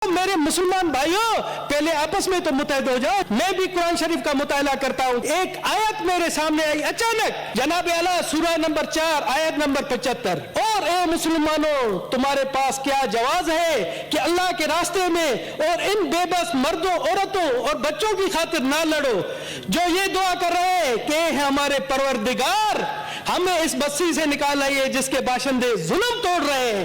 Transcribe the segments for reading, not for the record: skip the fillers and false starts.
میرے مسلمان بھائیوں پہلے آپس میں تو متحد ہو جاؤ. میں بھی قرآن شریف کا مطالعہ کرتا ہوں. ایک آیت میرے سامنے آئی اچانک, جناب اعلیٰ سورہ نمبر 4 آیت نمبر 75, اور اے مسلمانوں تمہارے پاس کیا جواز ہے کہ اللہ کے راستے میں اور ان بے بس مردوں, عورتوں اور بچوں کی خاطر نہ لڑو جو یہ دعا کر رہے ہیں کہ ہمارے پروردگار ہمیں اس بستی سے نکال آئیے جس کے باشندے ظلم توڑ رہے ہیں,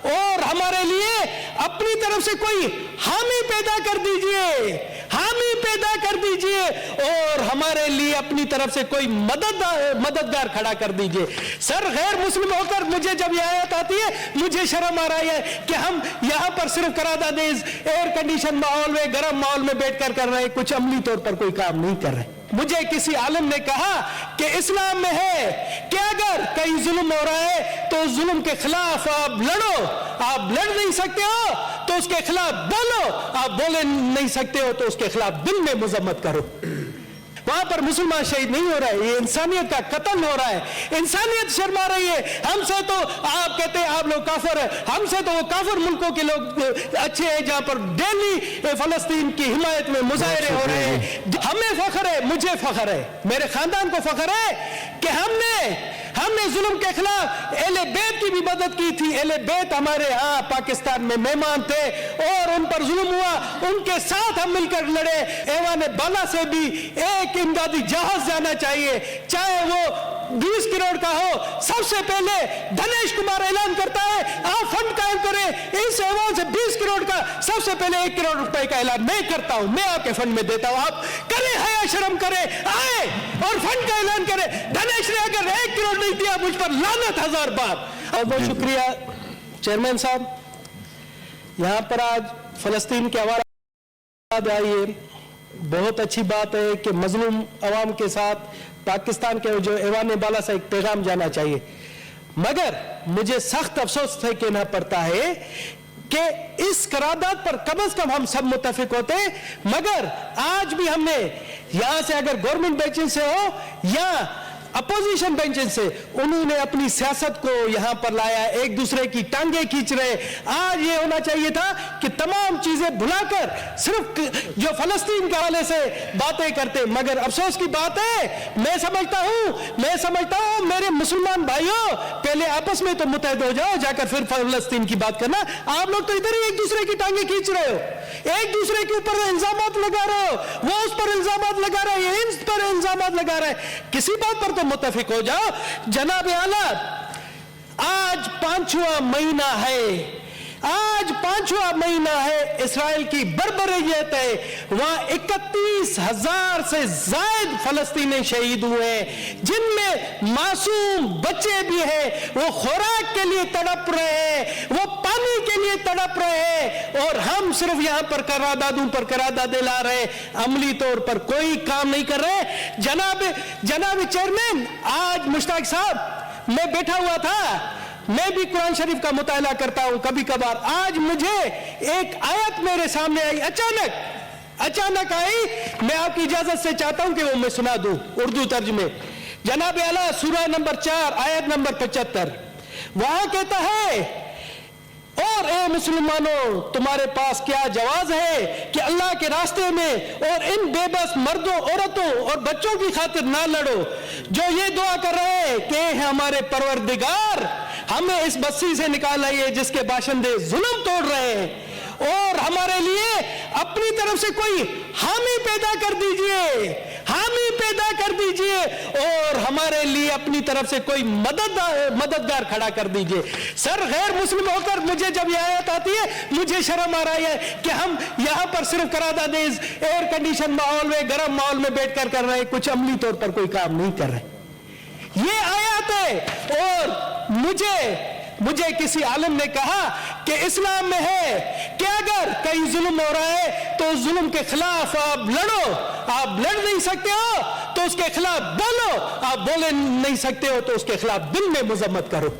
اور ہمارے لیے اپنی طرف سے کوئی حامی پیدا کر دیجئے, حامی پیدا کر دیجئے, اور ہمارے لیے اپنی طرف سے کوئی مددگار کھڑا کر دیجئے. سر غیر مسلم ہو کر مجھے جب یہ آیت آتی ہے مجھے شرم آ رہی ہے کہ ہم یہاں پر صرف قراردادیز ایئر کنڈیشن ماحول میں, گرم ماحول میں بیٹھ کر رہے ہیں, کچھ عملی طور پر کوئی کام نہیں کر رہے. مجھے کسی عالم نے کہا کہ اسلام میں ہے کہ اگر کہیں ظلم ہو رہا ہے تو ظلم کے خلاف آپ لڑو. آپ لڑ نہیں سکتے ہو تو اس کے خلاف بولو, آپ بولے نہیں سکتے ہو تو اس کے خلاف دل میں مذمت کرو. وہاں پر مسلمان شہید نہیں ہو رہا ہے, یہ انسانیت کا قتل ہو رہا ہے. انسانیت شرما رہی ہے. ہم سے تو آپ کہتے ہیں آپ لوگ کافر ہیں, ہم سے تو وہ کافر ملکوں کے لوگ اچھے ہیں جہاں پر ڈیلی فلسطین کی حمایت میں مظاہرے ہو رہے ہیں. ہمیں فخر ہے, مجھے فخر ہے, میرے خاندان کو فخر ہے کہ ہم نے ظلم کے خلاف اہل بیت کی بھی مدد کی تھی. اہل بیت ہمارے ہاں پاکستان میں مہمان تھے اور ان پر ظلم ہوا, ان کے ساتھ ہم مل کر لڑے. ایوان بالا سے بھی ایک امدادی جہاز جانا چاہیے, چاہے وہ 20 کروڑ کا ہو. سب سے پہلے دھنیش کمار اعلان کرتا ہے آپ فنڈ قائم کریں, اس ایوان سے 20 کروڑ کا سب سے پہلے 1 کروڑ روپے کا اعلان میں کرتا ہوں, میں آپ کے فنڈ میں دیتا ہوں. آپ کریں, حیا شرم کریں, آئے اور فنڈ کا اعلان کریں. دھنیش نے اگر 1 کروڑ نہیں دیا مجھ پر لعنت 1000 بار. اور بہت شکریہ چیئرمین صاحب. یہاں پر آج فلسطین کے حوالے آئیے, بہت اچھی بات ہے کہ مظلوم عوام کے ساتھ پاکستان کے جو ایوان بالا سے ایک پیغام جانا چاہیے. مگر مجھے سخت افسوس ہے کہنا پڑتا ہے کہ اس قرارداد پر کم از کم ہم سب متفق ہوتے ہیں, مگر آج بھی ہم نے یہاں سے اگر گورنمنٹ بینچ سے ہو یا اپوزیشن بینچ سے, انہوں نے اپنی سیاست کو یہاں پر لایا, ایک دوسرے کی ٹانگیں کھینچ رہے. آج یہ ہونا چاہیے تھا کہ تمام چیزیں بھلا کر صرف جو فلسطین کے حوالے سے باتیں کرتے. مگر افسوس کی بات ہے, میں سمجھتا ہوں میرے مسلمان بھائیوں پہلے آپس میں تو متحد ہو جاؤ, جا کر پھر فلسطین کی بات کرنا. آپ لوگ تو ادھر ہی ایک دوسرے کی ٹانگیں کھینچ رہے ہو, ایک دوسرے کے اوپر الزامات لگا رہے ہو, وہ اس پر الزامات لگا رہے ہیں, ان پر الزامات لگا رہے ہیں. کسی بات پر تو متفق ہو جاؤ. جناب اعلیٰ آج 5واں مہینہ ہے, آج 5واں مہینہ ہے, اسرائیل کی بربریت ہے. وہاں 31,000 سے زائد فلسطینی شہید ہوئے ہیں, جن میں معصوم بچے بھی ہیں. وہ خوراک کے لیے تڑپ رہے ہیں, وہ پانی کے لیے تڑپ رہے ہیں, اور ہم صرف یہاں پر قراردادوں پر قراردادیں لا رہے ہیں, عملی طور پر کوئی کام نہیں کر رہے. جناب چیئرمین, آج مشتاق صاحب میں بیٹھا ہوا تھا, میں بھی قرآن شریف کا مطالعہ کرتا ہوں کبھی کبھار. آج مجھے ایک آیت میرے سامنے آئی اچانک آئی. میں آپ کی اجازت سے چاہتا ہوں کہ وہ میں سنا دوں اردو ترجمے. جناب اعلیٰ سورہ نمبر 4 آیت نمبر 75, وہاں کہتا ہے اور اے مسلمانوں تمہارے پاس کیا جواز ہے کہ اللہ کے راستے میں اور ان بے بس مردوں, عورتوں اور بچوں کی خاطر نہ لڑو جو یہ دعا کر رہے ہیں کہ ہمارے پروردگار ہمیں اس بستی سے نکال آئیے جس کے باشندے ظلم توڑ رہے ہیں, اور ہمارے لیے اپنی طرف سے کوئی حامی پیدا کر دیجئے, حامی پیدا کر دیجئے, اور ہمارے لیے اپنی طرف سے کوئی مددگار کھڑا کر دیجئے. سر غیر مسلم ہو کر مجھے جب یہ آیت آتی ہے مجھے شرم آ رہی ہے کہ ہم یہاں پر صرف قراردادیز ایئر کنڈیشن ماحول میں, گرم ماحول میں بیٹھ کر رہے ہیں, کچھ عملی طور پر کوئی کام نہیں کر رہے. یہ آیات ہے. اور مجھے کسی عالم نے کہا کہ اسلام میں ہے کہ اگر کہیں ظلم ہو رہا ہے تو ظلم کے خلاف آپ لڑو. آپ لڑ نہیں سکتے ہو تو اس کے خلاف بولو, آپ بولے نہیں سکتے ہو تو اس کے خلاف دل میں مذمت کرو.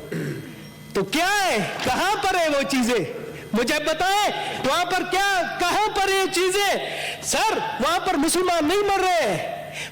تو کیا ہے, کہاں پر ہے وہ چیزیں؟ مجھے بتائیں وہاں پر کیا, کہاں پر یہ چیزیں؟ سر وہاں پر مسلمان نہیں مر رہے,